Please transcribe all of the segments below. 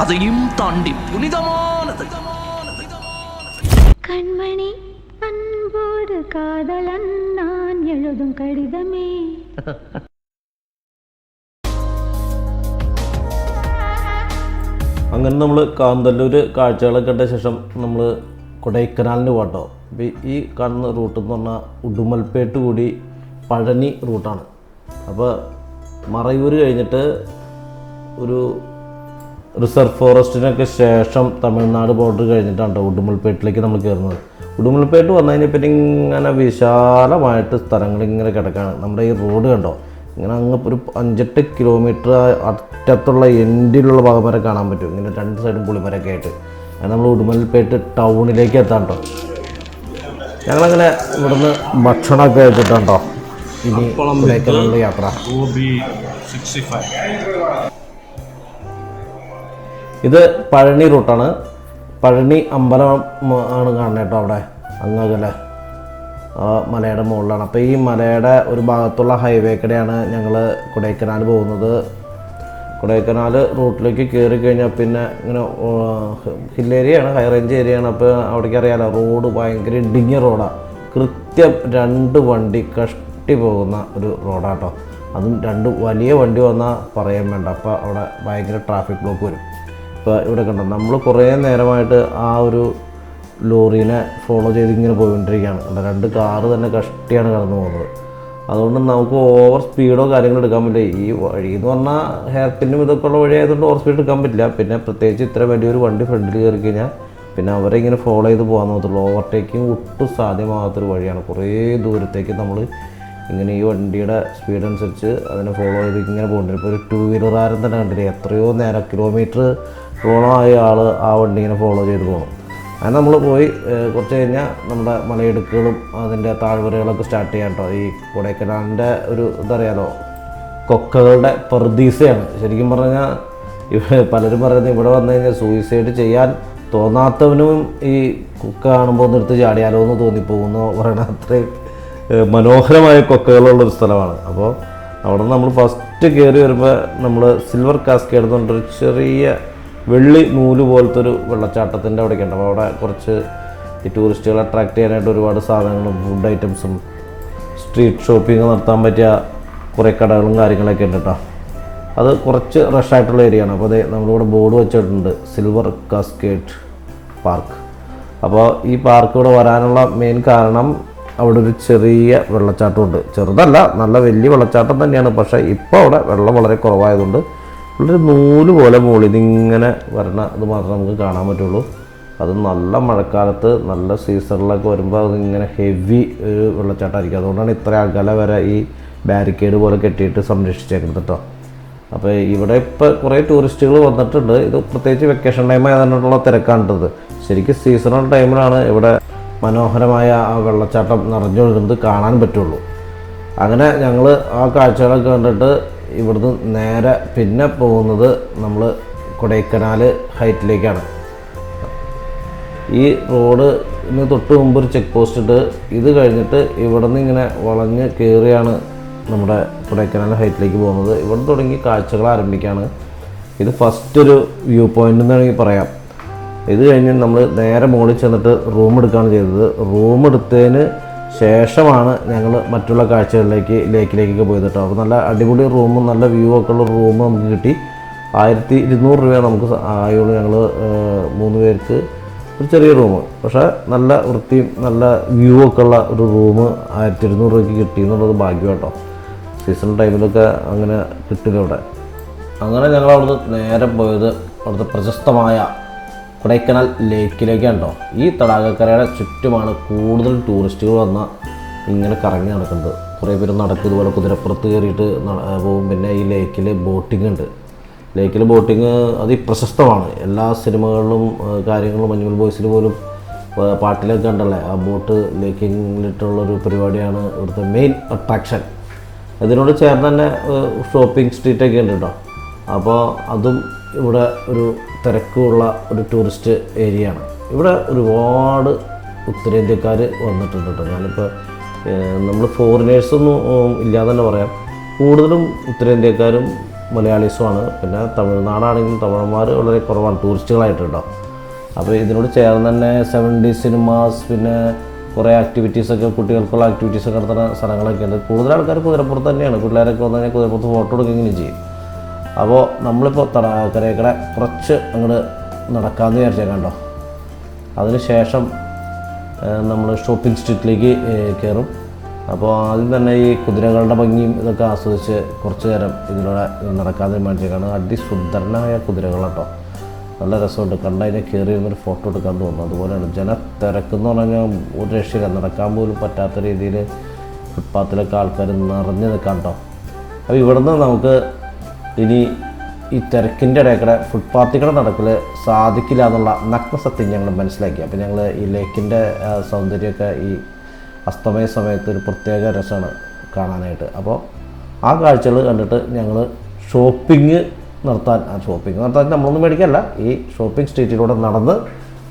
அதையும் தாண்டி புனிதமானது. கண்மணி அன்போடு காதலன் நான் எழுதும் கடிதமே. അങ്ങനെ നമ്മൾ കാന്തല്ലൂർ കാഴ്ചകളൊക്കെ കണ്ട ശേഷം നമ്മൾ കൊടൈക്കനാലിന് പോകട്ടോ. അപ്പോൾ ഈ കാണുന്ന റൂട്ട് എന്ന് പറഞ്ഞാൽ ഉടുമൽപേട്ട് കൂടി പഴനി റൂട്ടാണ്. അപ്പോൾ മറയൂർ കഴിഞ്ഞിട്ട് ഒരു റിസർവ് ഫോറസ്റ്റിനൊക്കെ ശേഷം തമിഴ്നാട് ബോർഡർ കഴിഞ്ഞിട്ടാണ് കേട്ടോ ഉടുമൽപേട്ടിലേക്ക് നമ്മൾ കയറുന്നത്. ഉടുമൽപേട്ട് വന്നതിനെപ്പറ്റി ഇങ്ങനെ വിശാലമായിട്ട് സ്ഥലങ്ങൾ ഇങ്ങനെ കിടക്കുകയാണ്. നമ്മുടെ ഈ റോഡ് കണ്ടോ, ഇങ്ങനെ അങ്ങ് ഒരു 5-8 കിലോമീറ്റർ അറ്റത്തുള്ള എൻഡിലുള്ള ഭാഗം വരെ കാണാൻ പറ്റും. ഇങ്ങനെ രണ്ട് സൈഡും പുളിമരൊക്കെ ആയിട്ട് അങ്ങനെ നമ്മൾ ഉടുമൽപേട്ട് ടൗണിലേക്ക് എത്താൻ കേട്ടോ. ഞങ്ങളങ്ങനെ ഇവിടുന്ന് ഭക്ഷണമൊക്കെ കഴിച്ചിട്ടുണ്ടോ ഇനി കൊടൈക്കനാലിൻ്റെ യാത്ര. ഇത് പഴനി റൂട്ടാണ്. പഴനി അമ്പലം ആണ് കാണുന്നത് കേട്ടോ. അവിടെ അങ്ങകലെ മലയുടെ മുകളിലാണ്. അപ്പോൾ ഈ മലയുടെ ഒരു ഭാഗത്തുള്ള ഹൈവേക്കിടെയാണ് ഞങ്ങൾ കൊടൈക്കനാൽ പോകുന്നത്. കൊടൈക്കനാൽ റൂട്ടിലേക്ക് കയറി കഴിഞ്ഞാൽ പിന്നെ ഇങ്ങനെ ഹിൽ ഏരിയയാണ്, ഹൈ റേഞ്ച് ഏരിയയാണ്. അപ്പോൾ അവിടേക്ക് അറിയാലോ, റോഡ് ഭയങ്കര ഇടുങ്ങിയ റോഡാണ്. കൃത്യം 2 വണ്ടി കഷ്ടി പോകുന്ന ഒരു റോഡാട്ടോ. അതും 2 വലിയ വണ്ടി വന്നാൽ പറയാൻ വേണ്ട. അപ്പോൾ അവിടെ ഭയങ്കര ട്രാഫിക് ബ്ലോക്ക് വരും. ഇപ്പോൾ ഇവിടെ കണ്ടോ, നമ്മൾ കുറേ നേരമായിട്ട് ആ ഒരു ലോറീനെ ഫോളോ ചെയ്ത് ഇങ്ങനെ പോയിക്കൊണ്ടിരിക്കുകയാണ്. 2 കാറ് തന്നെ കഷ്ടിയാണ് കടന്നു പോകുന്നത്. അതുകൊണ്ട് നമുക്ക് ഓവർ സ്പീഡോ കാര്യങ്ങളോ എടുക്കാൻ പറ്റില്ല. ഈ വഴി എന്ന് പറഞ്ഞാൽ ഹെയർ പിന്നും ഇതൊക്കെ ഉള്ള വഴി ആയതുകൊണ്ട് ഓവർ സ്പീഡ് എടുക്കാൻ പറ്റില്ല. പിന്നെ പ്രത്യേകിച്ച് ഇത്ര വലിയൊരു വണ്ടി ഫ്രണ്ടിൽ കയറി കഴിഞ്ഞാൽ പിന്നെ അവരെ ഇങ്ങനെ ഫോളോ ചെയ്ത് പോകാൻ നോക്കത്തുള്ളൂ. ഓവർടേക്കിങ് ഒട്ടും സാധ്യമാകാത്തൊരു വഴിയാണ്. കുറേ ദൂരത്തേക്ക് നമ്മൾ ഇങ്ങനെ ഈ വണ്ടിയുടെ സ്പീഡ് അനുസരിച്ച് അതിനെ ഫോളോ ചെയ്ത് ഇങ്ങനെ പോകേണ്ടി. ഇപ്പോൾ ഒരു 2 വീലറുകാരൻ തന്നെ കണ്ടില്ലേ, എത്രയോ നേരം കിലോമീറ്റർ ആയ ആൾ ആ വണ്ടി ഇങ്ങനെ ഫോളോ ചെയ്ത് പോകണം. അങ്ങനെ നമ്മൾ പോയി കുറച്ച് കഴിഞ്ഞാൽ നമ്മുടെ മലയിടുക്കുകളും അതിൻ്റെ താഴ്വരകളൊക്കെ സ്റ്റാർട്ട് ചെയ്യാൻ കേട്ടോ. ഈ കൊടൈക്കനാലിൻ്റെ ഒരു ഇതറിയാലോ, കൊക്കകളുടെ പർദീസയാണ്. ശരിക്കും പറഞ്ഞാൽ പലരും പറയുന്നത് ഇവിടെ വന്നു കഴിഞ്ഞാൽ സൂയിസൈഡ് ചെയ്യാൻ തോന്നാത്തവനും ഈ കൊക്ക കാണുമ്പോൾ ഒന്നെടുത്ത് ചാടിയാലോ എന്ന് തോന്നിപ്പോകുന്നു പറയണ അത്രയും മനോഹരമായ കൊക്കകളുള്ളൊരു സ്ഥലമാണ്. അപ്പോൾ അവിടെ നമ്മൾ ഫസ്റ്റ് കയറി വരുമ്പോൾ നമ്മൾ സിൽവർ കാസ്കേഡ് എന്ന് പറഞ്ഞൊരു ചെറിയ വെള്ളി നൂല് പോലത്തെ ഒരു വെള്ളച്ചാട്ടത്തിൻ്റെ അവിടേക്ക് ഉണ്ട്. അപ്പോൾ അവിടെ കുറച്ച് ഈ ടൂറിസ്റ്റുകളെ അട്രാക്ട് ചെയ്യാനായിട്ട് ഒരുപാട് സാധനങ്ങളും ഫുഡ് ഐറ്റംസും സ്ട്രീറ്റ് ഷോപ്പിംഗ് നടത്താൻ പറ്റിയ കുറേ കടകളും കാര്യങ്ങളൊക്കെ ഉണ്ട് കേട്ടോ. അത് കുറച്ച് റഷായിട്ടുള്ള ഏരിയയാണ്. അപ്പോൾ അതെ നമ്മളിവിടെ ബോർഡ് വെച്ചിട്ടുണ്ട്, സിൽവർ കാസ്കേഡ് പാർക്ക്. അപ്പോൾ ഈ പാർക്ക് ഇവിടെ വരാനുള്ള മെയിൻ കാരണം അവിടെ ഒരു ചെറിയ വെള്ളച്ചാട്ടമുണ്ട്. ചെറുതല്ല, നല്ല വലിയ വെള്ളച്ചാട്ടം തന്നെയാണ്. പക്ഷേ ഇപ്പോൾ അവിടെ വെള്ളം വളരെ കുറവായതുകൊണ്ട് ഒരു നൂല് പോലെ മുകളിൽ ഇതിങ്ങനെ വരണ ഇത് മാത്രമേ നമുക്ക് കാണാൻ പറ്റുള്ളൂ. അത് നല്ല മഴക്കാലത്ത് നല്ല സീസണിലൊക്കെ വരുമ്പോൾ അതിങ്ങനെ ഹെവി ഒരു വെള്ളച്ചാട്ടമായിരിക്കും. അതുകൊണ്ടാണ് ഇത്ര അകലെ വരെ ഈ ബാരിക്കേഡ് പോലെ കെട്ടിയിട്ട് സംരക്ഷിച്ചേക്കുന്നത് കേട്ടോ. അപ്പോൾ ഇവിടെ ഇപ്പോൾ കുറേ ടൂറിസ്റ്റുകൾ വന്നിട്ടുണ്ട്. ഇത് പ്രത്യേകിച്ച് വെക്കേഷൻ ടൈം ആയതുകൊണ്ടുള്ള തിരക്കാണിട്ടത്. ശരിക്കും സീസണൽ ടൈമിലാണ് ഇവിടെ മനോഹരമായ ആ വെള്ളച്ചാട്ടം നിറഞ്ഞൊഴുകുന്നത് കാണാൻ പറ്റുള്ളൂ. അങ്ങനെ ഞങ്ങൾ ആ കാഴ്ചകളൊക്കെ കണ്ടിട്ട് ഇവിടുന്ന് നേരെ പിന്നെ പോകുന്നത് നമ്മൾ കൊടൈക്കനാൽ ഹൈറ്റിലേക്കാണ്. ഈ റോഡിന് തൊട്ട് മുമ്പ് ഒരു ചെക്ക് പോസ്റ്റ് ഇട്ട് ഇത് കഴിഞ്ഞിട്ട് ഇവിടെ നിന്ന് ഇങ്ങനെ വളഞ്ഞ് കയറിയാണ് നമ്മുടെ കൊടൈക്കനാൽ ഹൈറ്റിലേക്ക് പോകുന്നത്. ഇവിടെ തുടങ്ങി കാഴ്ചകൾ ആരംഭിക്കുകയാണ്. ഇത് ഫസ്റ്റ് ഒരു വ്യൂ പോയിൻ്റ് എന്ന് വേണമെങ്കിൽ പറയാം. ഇത് കഴിഞ്ഞ് നമ്മൾ നേരെ മുകളിൽ ചെന്നിട്ട് റൂം എടുക്കുകയാണ് ചെയ്തത്. റൂം എടുത്തതിന് ശേഷമാണ് ഞങ്ങൾ മറ്റുള്ള കാഴ്ചകളിലേക്ക് ലേക്കിലേക്കൊക്കെ പോയത് കേട്ടോ. അപ്പോൾ നല്ല അടിപൊളി റൂമും നല്ല വ്യൂ ഒക്കെ ഉള്ള റൂം നമുക്ക് കിട്ടി. 1200 രൂപ നമുക്ക് ആയുള്ളൂ. ഞങ്ങൾ 3 പേർക്ക് ഒരു ചെറിയ റൂം, പക്ഷേ നല്ല വൃത്തിയും നല്ല വ്യൂ ഒക്കെ ഉള്ള ഒരു റൂം 1200 രൂപയ്ക്ക് കിട്ടി എന്നുള്ളത് ഭാഗ്യം കേട്ടോ. സീസൺ ടൈമിലൊക്കെ അങ്ങനെ കിട്ടില്ല ഇവിടെ. അങ്ങനെ ഞങ്ങൾ അവിടുന്ന് നേരെ പോയത് അവിടുത്തെ പ്രശസ്തമായ കൊടൈക്കനാൽ ലേക്കിലേക്കാണ് കേട്ടോ. ഈ തടാകക്കരയുടെ ചുറ്റുമാണ് കൂടുതൽ ടൂറിസ്റ്റുകൾ വന്ന് ഇങ്ങനെ കറങ്ങി നടക്കുന്നത്. കുറേ പേര് നടക്കും, ഇതുപോലെ കുതിരപ്പുറത്ത് കയറിയിട്ട് പോകും. പിന്നെ ഈ ലേക്കിൽ ബോട്ടിംഗ് ഉണ്ട്. ലേക്കിൽ ബോട്ടിങ് അതിപ്രശസ്തമാണ്. എല്ലാ സിനിമകളിലും കാര്യങ്ങളും മഞ്ഞുമൽ ബോയ്സിൽ പോലും പാട്ടിലൊക്കെ ഉണ്ടല്ലേ, ആ ബോട്ട് ലേക്കിങ്ങിലിട്ടുള്ളൊരു പരിപാടിയാണ് ഇവിടുത്തെ മെയിൻ അട്രാക്ഷൻ. ഇതിനോട് ചേർന്ന് തന്നെ ഷോപ്പിംഗ് സ്ട്രീറ്റൊക്കെ ഉണ്ട് കേട്ടോ. അപ്പോൾ അതും ഇവിടെ ഒരു തിരക്കുള്ള ഒരു ടൂറിസ്റ്റ് ഏരിയയാണ്. ഇവിടെ ഒരുപാട് ഉത്തരേന്ത്യക്കാർ വന്നിട്ടുണ്ട് കേട്ടോ. ഞാനിപ്പോൾ നമ്മൾ ഫോറിനേഴ്സൊന്നും ഇല്ലാതെ തന്നെ പറയാം, കൂടുതലും ഉത്തരേന്ത്യക്കാരും മലയാളീസുമാണ്. പിന്നെ തമിഴ്നാടാണെങ്കിലും തമിഴന്മാർ വളരെ കുറവാണ് ടൂറിസ്റ്റുകളായിട്ടുണ്ടോ. അപ്പോൾ ഇതിനോട് ചേർന്ന് തന്നെ 70 സിനിമാസ്, പിന്നെ കുറേ ആക്ടിവിറ്റീസൊക്കെ കുട്ടികൾക്കുള്ള ആക്ടിവിറ്റീസൊക്കെ നടത്തുന്ന സ്ഥലങ്ങളൊക്കെ ഉണ്ട്. കൂടുതൽ ആൾക്കാർ കുതിരപ്പുറത്ത് തന്നെയാണ്. പിള്ളേരൊക്കെ വന്നു കഴിഞ്ഞാൽ കുതിരപ്പുറത്ത് ഫോട്ടോ എടുക്കുകയും ചെയ്യും. അപ്പോൾ നമ്മളിപ്പോൾ കരേക്കടെ കുറച്ച് അങ്ങോട്ട് നടക്കാമെന്ന് വിചാരിച്ചാൽ കണ്ടോ. അതിന് ശേഷം നമ്മൾ ഷോപ്പിംഗ് സ്ട്രീറ്റിലേക്ക് കയറും. അപ്പോൾ ആദ്യം തന്നെ ഈ കുതിരകളുടെ ഭംഗിയും ഇതൊക്കെ ആസ്വദിച്ച് കുറച്ച് നേരം ഇതിലൂടെ നടക്കാതെ തീരുമാനിച്ചേക്കാണ്. അതിസുന്ദരനായ കുതിരകളാട്ടോ, നല്ല രസമുണ്ട്. കണ്ടതിനെ കയറി ഇരുന്നൊരു ഫോട്ടോ എടുക്കാൻ തോന്നുന്നു. അതുപോലെയാണ് ജനത്തിരക്കെന്ന് പറഞ്ഞാൽ ഒരു രക്ഷയില്ല, നടക്കാൻ പോലും പറ്റാത്ത രീതിയിൽ ഫുട്പാത്തിലൊക്കെ ആൾക്കാർ നിറഞ്ഞു നിൽക്കാൻ കേട്ടോ. അപ്പോൾ ഇവിടുന്ന് നമുക്ക് ഇനി ഈ തിരക്കിൻ്റെ ഇടയ്ക്കൂടെ ഫുട്പാത്തിക്കൂടെ നടക്കൽ സാധിക്കില്ല എന്നുള്ള നഗ്നസത്യം ഞങ്ങൾ മനസ്സിലാക്കി. അപ്പോൾ ഞങ്ങൾ ഈ ലേക്കിൻ്റെ സൗന്ദര്യമൊക്കെ ഈ അസ്തമയ സമയത്ത് ഒരു പ്രത്യേക രസമാണ് കാണാനായിട്ട്. അപ്പോൾ ആ കാഴ്ചകൾ കണ്ടിട്ട് ഞങ്ങൾ ഷോപ്പിംഗ് നടത്താൻ നമ്മളൊന്നും മേടിക്കല്ല, ഈ ഷോപ്പിംഗ് സ്ട്രീറ്റിലൂടെ നടന്ന്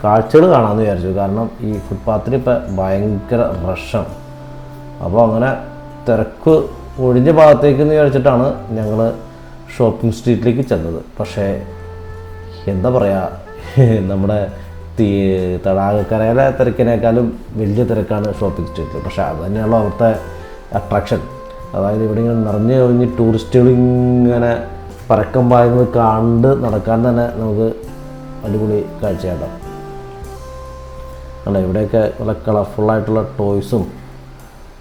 കാഴ്ചകൾ കാണാമെന്ന് വിചാരിച്ചു. കാരണം ഈ ഫുട്പാത്തിൽ ഇപ്പോൾ ഭയങ്കര റഷാണ്. അപ്പോൾ അങ്ങനെ തിരക്ക് ഒഴിഞ്ഞ ഭാഗത്തേക്ക് എന്ന് വിചാരിച്ചിട്ടാണ് ഞങ്ങൾ ഷോപ്പിംഗ് സ്ട്രീറ്റിലേക്ക് ചെന്നത്. പക്ഷേ എന്താ പറയുക, നമ്മുടെ തടാകക്കരയിലെ തിരക്കിനേക്കാളും വലിയ തിരക്കാണ് ഷോപ്പിംഗ് സ്ട്രീറ്റിൽ. പക്ഷേ അത് തന്നെയുള്ള അവിടുത്തെ അട്രാക്ഷൻ. അതായത് ഇവിടെ ഇങ്ങനെ നിറഞ്ഞു കഴിഞ്ഞ് ടൂറിസ്റ്റുകൾ ഇങ്ങനെ പരക്കം പായുന്നത് കണ്ട് നടക്കാൻ തന്നെ നമുക്ക് അടിപൊളി കാഴ്ചയാട്ടോ. അല്ല, ഇവിടെയൊക്കെ നല്ല കളർഫുള്ളായിട്ടുള്ള ടോയ്സും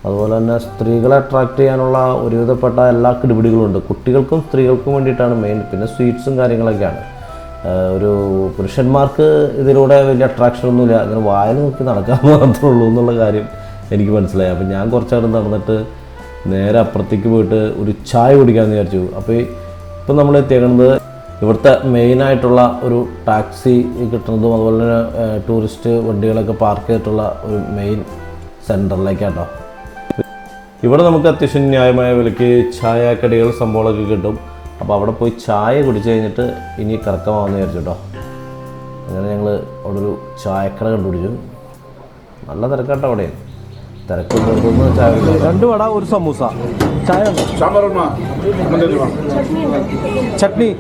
അതുപോലെ തന്നെ സ്ത്രീകളെ അട്രാക്റ്റ് ചെയ്യാനുള്ള ഒരുവിധപ്പെട്ട എല്ലാ കിടിപിടികളുണ്ട്. കുട്ടികൾക്കും സ്ത്രീകൾക്കും വേണ്ടിയിട്ടാണ് മെയിൻ. പിന്നെ സ്വീറ്റ്സും കാര്യങ്ങളൊക്കെയാണ്. ഒരു പുരുഷന്മാർക്ക് ഇതിലൂടെ വലിയ അട്രാക്ഷനൊന്നുമില്ല, അങ്ങനെ വായിൽ നോക്കി നടക്കാൻ മാത്രമേ ഉള്ളൂ എന്നുള്ള കാര്യം എനിക്ക് മനസ്സിലായി. അപ്പോൾ ഞാൻ കുറച്ചവിടെ നടന്നിട്ട് നേരെ അപ്പുറത്തേക്ക് പോയിട്ട് ഒരു ചായ കുടിക്കാമെന്ന് വിചാരിച്ചു. അപ്പോൾ ഇപ്പം നമ്മൾ എത്തിയേക്കുന്നത് ഇവിടുത്തെ മെയിനായിട്ടുള്ള ഒരു ടാക്സി കിട്ടുന്നതും അതുപോലെ തന്നെ ടൂറിസ്റ്റ് വണ്ടികളൊക്കെ പാർക്ക് ചെയ്തിട്ടുള്ള ഒരു മെയിൻ സെൻറ്ററിലേക്കാട്ടോ. ഇവിടെ നമുക്ക് അത്യാവശ്യം ന്യായമായ വിലയ്ക്ക് ചായക്കടികൾ സംഭവങ്ങളൊക്കെ കിട്ടും. അപ്പോൾ അവിടെ പോയി ചായ കുടിച്ച് കഴിഞ്ഞിട്ട് ഇനി കറക്കമാവെന്ന് വിചാരിച്ചു കേട്ടോ. അങ്ങനെ ഞങ്ങൾ അവിടെ ഒരു ചായക്കട കണ്ടുപിടിച്ചു. നല്ല തിരക്കാട്ടോ അവിടെ. തിരക്ക് നിർത്തുന്ന ചായ 2 വട 1 സമൂസ ചായ ചട്നി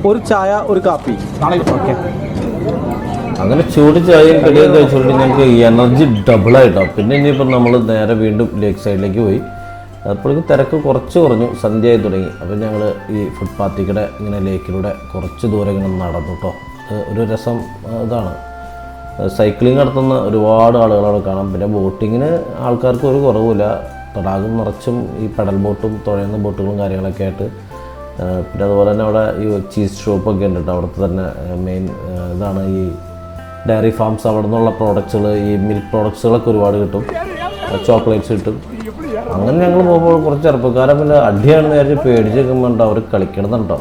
1 ചായ 1 കാപ്പി. ഓക്കെ, അങ്ങനെ ചൂട് ചായയും കടിയും കഴിച്ചുകൊണ്ട് ഞങ്ങൾക്ക് എനർജി ഡബിളായിട്ടോ. പിന്നെ ഇനിയിപ്പം നമ്മൾ നേരെ വീണ്ടും ലേക്ക് സൈഡിലേക്ക് പോയി. അപ്പോഴേക്കും തിരക്ക് കുറച്ച് കുറഞ്ഞു, സന്ധ്യയായി തുടങ്ങി. അപ്പോൾ ഞങ്ങൾ ഈ ഫുട്പാത്തിക്കൂടെ ഇങ്ങനെ ലേക്കിലൂടെ കുറച്ച് ദൂരം ഇങ്ങനെ നടന്നു കേട്ടോ. ഒരു രസം ഇതാണ്. സൈക്ലിംഗ് നടത്തുന്ന ഒരുപാട് ആളുകളവിടെ കാണാം. പിന്നെ ബോട്ടിങ്ങിന് ആൾക്കാർക്ക് ഒരു കുറവുമില്ല. തടാകം നിറച്ചും ഈ പെഡൽ ബോട്ടും തുഴയുന്ന ബോട്ടുകളും കാര്യങ്ങളൊക്കെ ആയിട്ട്. പിന്നെ അതുപോലെ തന്നെ അവിടെ ഈ ചീസ് ഷോപ്പൊക്കെ ഉണ്ട് കേട്ടോ. അവിടുത്തെ തന്നെ മെയിൻ ഇതാണ് ഈ ഡയറി ഫാംസ്. അവിടെ നിന്നുള്ള പ്രോഡക്ട്സുകൾ, ഈ മിൽക്ക് പ്രോഡക്ട്സുകളൊക്കെ ഒരുപാട് കിട്ടും, ചോക്ലേറ്റ്സ് കിട്ടും. അങ്ങനെ ഞങ്ങൾ പോകുമ്പോൾ കുറച്ച് ചെറുപ്പക്കാരെ പിന്നെ അടിയാണെന്ന് വിചാരിച്ച് പേടിച്ച് നിൽക്കുമ്പോൾ അവർ കളിക്കണമെന്നുണ്ടോ.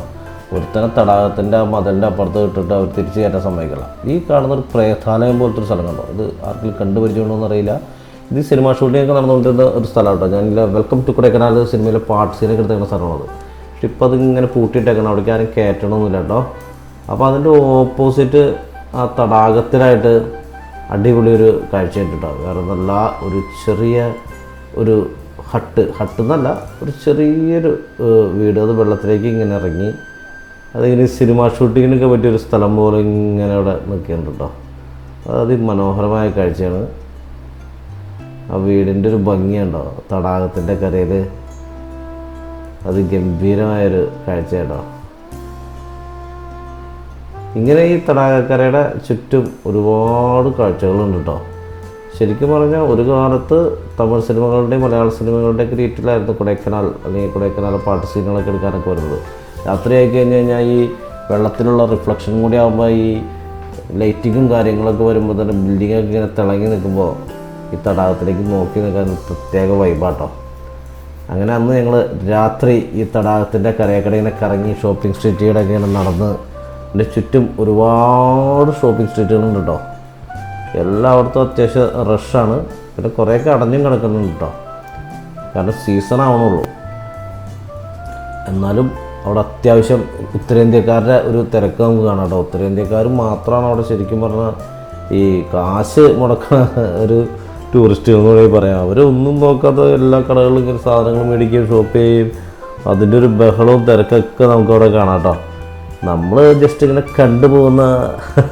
ഒരുത്തനെ തടാകത്തിൻ്റെ മതിലിൻ്റെ അപ്പുറത്ത് ഇട്ടിട്ട് അവർ തിരിച്ച് കയറ്റാൻ സമ്മതിക്കില്ല. ഈ കാണുന്നൊരു പ്രേതാലയം പോലത്തെ ഒരു സ്ഥലം കണ്ടോ. ഇത് ആർക്കും കണ്ടുപരിചയമുണ്ടോയെന്ന് അറിയില്ല. ഇത് സിനിമ ഷൂട്ടിങ്ങൊക്കെ നടന്നുകൊണ്ടിരുന്ന ഒരു സ്ഥലം കേട്ടോ. ഞാൻ വെൽക്കം ടു കൊടൈക്കനാൽ സിനിമയിലെ പാട്ട് സീനൊക്കെ എടുത്തേക്കുന്ന സ്ഥലമാണത്. പക്ഷെ ഇപ്പോൾ അതിങ്ങനെ പൂട്ടിയിട്ടേക്കണം, അവിടേക്ക് ആരും കയറ്റണമെന്നില്ല കേട്ടോ. അപ്പോൾ അതിൻ്റെ ഓപ്പോസിറ്റ് ആ തടാകത്തിലായിട്ട് അടിപൊളി ഒരു കാഴ്ചയായിട്ട് കേട്ടോ. വേറെ നല്ല ഒരു ചെറിയ ഒരു ഹട്ട് എന്നല്ല, ഒരു ചെറിയൊരു വീട്. അത് വെള്ളത്തിലേക്ക് ഇങ്ങനെ ഇറങ്ങി അതിങ്ങനെ സിനിമ ഷൂട്ടിങ്ങിനൊക്കെ പറ്റിയൊരു സ്ഥലം പോലെ ഇങ്ങനെ അവിടെ നിൽക്കുന്നുണ്ട് കേട്ടോ. അത് മനോഹരമായ കാഴ്ചയാണ്. ആ വീടിൻ്റെ ഒരു ഭംഗിയുണ്ടോ തടാകത്തിൻ്റെ കരയിൽ, അത് ഗംഭീരമായൊരു കാഴ്ചയാട്ടോ. ഇങ്ങനെ ഈ തടാകക്കരയുടെ ചുറ്റും ഒരുപാട് കാഴ്ചകളുണ്ട് കേട്ടോ. ശരിക്കും പറഞ്ഞാൽ ഒരു കാലത്ത് തമിഴ് സിനിമകളുടെയും മലയാള സിനിമകളുടെയൊക്കെ രീതിയിലായിരുന്നു കൊടൈക്കനാൽ അല്ലെങ്കിൽ കൊടൈക്കനാൽ പാട്ട് സീനുകളൊക്കെ എടുക്കാനൊക്കെ വരുന്നത്. രാത്രിയായി കഴിഞ്ഞ് കഴിഞ്ഞാൽ ഈ വെള്ളത്തിലുള്ള റിഫ്ലക്ഷൻ കൂടി ആകുമ്പോൾ ഈ ലൈറ്റിങ്ങും കാര്യങ്ങളൊക്കെ വരുമ്പോൾ തന്നെ ബിൽഡിങ്ങൊക്കെ ഇങ്ങനെ തിളങ്ങി നിൽക്കുമ്പോൾ ഈ തടാകത്തിലേക്ക് നോക്കി നിൽക്കാൻ പ്രത്യേക വൈബാട്ടോ. അങ്ങനെ അന്ന് ഞങ്ങൾ രാത്രി ഈ തടാകത്തിൻ്റെ കരയക്കട ഇങ്ങനെ കറങ്ങി ഷോപ്പിംഗ് സ്ട്രീറ്റുകളൊക്കെ ഇങ്ങനെ നടന്ന്, അതിൻ്റെ ചുറ്റും ഒരുപാട് ഷോപ്പിംഗ് സ്ട്രീറ്റുകളുണ്ട് കേട്ടോ. എല്ലായിടത്തും അത്യാവശ്യം റഷാണ്. പിന്നെ കുറേയൊക്കെ അടഞ്ഞും കിടക്കുന്നുണ്ട് കേട്ടോ, കാരണം സീസൺ ആവണുള്ളൂ. എന്നാലും അവിടെ അത്യാവശ്യം ഉത്തരേന്ത്യക്കാരുടെ ഒരു തിരക്ക് നമുക്ക് കാണാം കേട്ടോ. ഉത്തരേന്ത്യക്കാർ മാത്രമാണ് അവിടെ ശരിക്കും പറഞ്ഞാൽ ഈ കാശ് മുടക്കുന്ന ഒരു ടൂറിസ്റ്റുകൾ എന്ന് വേണമെങ്കിൽ പറയാം. അവരൊന്നും നോക്കാത്ത എല്ലാ കടകളിലും ഇങ്ങനെ സാധനങ്ങൾ മേടിക്കുകയും ഷോപ്പ് ചെയ്യുകയും അതിൻ്റെ ഒരു ബഹളവും തിരക്കൊക്കെ നമുക്കവിടെ കാണാം കേട്ടോ. നമ്മൾ ജസ്റ്റ് ഇങ്ങനെ കണ്ടുപോകുന്ന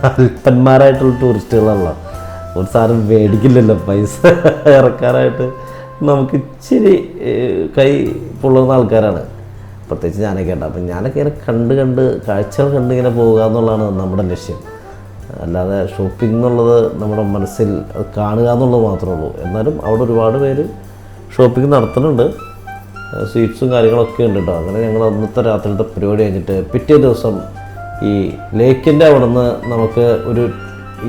അല്പന്മാരായിട്ടുള്ള ടൂറിസ്റ്റുകളാണല്ലോ. ഒരു സാധനം മേടിക്കില്ലല്ലോ, പൈസ ഇറക്കാനായിട്ട് നമുക്ക് ഇച്ചിരി കൈ പൊള്ളുന്ന ആൾക്കാരാണ്, പ്രത്യേകിച്ച് ഞാനൊക്കെ ഉണ്ട്. അപ്പം ഞാനൊക്കെ ഇങ്ങനെ കണ്ട് കാഴ്ചകൾ കണ്ട് ഇങ്ങനെ പോവുക എന്നുള്ളതാണ് നമ്മുടെ ലക്ഷ്യം. അല്ലാതെ ഷോപ്പിംഗ് എന്നുള്ളത് നമ്മുടെ മനസ്സിൽ അത് കാണുക എന്നുള്ളത് മാത്രമേ ഉള്ളൂ. എന്നാലും അവിടെ ഒരുപാട് പേര് ഷോപ്പിംഗ് നടത്തുന്നുണ്ട്, സ്വീറ്റ്സും കാര്യങ്ങളൊക്കെ ഉണ്ട് കേട്ടോ. അങ്ങനെ ഞങ്ങൾ അന്നത്തെ രാത്രിയിലത്തെ പരിപാടി കഴിഞ്ഞിട്ട് പിറ്റേ ദിവസം ഈ ലേക്കിൻ്റെ അവിടെ നിന്ന് നമുക്ക് ഒരു